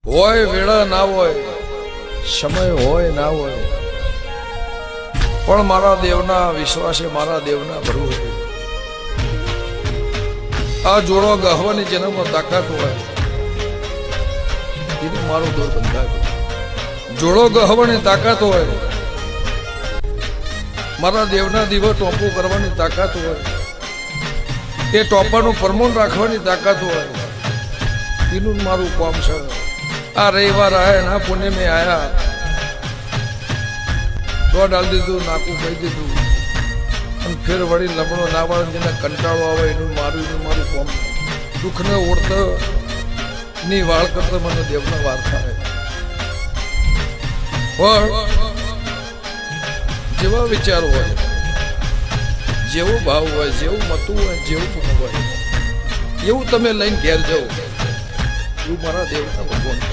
હોય વેળા ના હોય, સમય હોય ના હોય, પણ મારા દેવના વિશ્વાસે, મારા દેવના ભરોસે આ જોડો ગહવાની જન્મમાં તાકાત હોય એને મારો દોર બંધાય. જોડો ગહવાની તાકાત હોય, મારા દેવના દીવા ટોપો કરવાની તાકાત હોય, એ ટોપાનું પરમોન રાખવાની તાકાત હોય, એનું મારું કામ છે. આ રવિવાર આયા ના પુણે મેં આયા દોડ ડાલ દીધું, નાકું કહી દીધું, અને ફેર વળી લમણો ના વાળો જેને કંટાળો આવે એનું મારું કામ. દુઃખને ઓળત ની વાળ કરતા મને દેવનો વાર થાય. પણ જેવા વિચાર હોય, જેવો ભાવ હોય, જેવું મતું હોય, જેવું પણ હોય, એવું તમે લઈને ઘેર જાઓ, એવું મારા દેવના ભગવાન.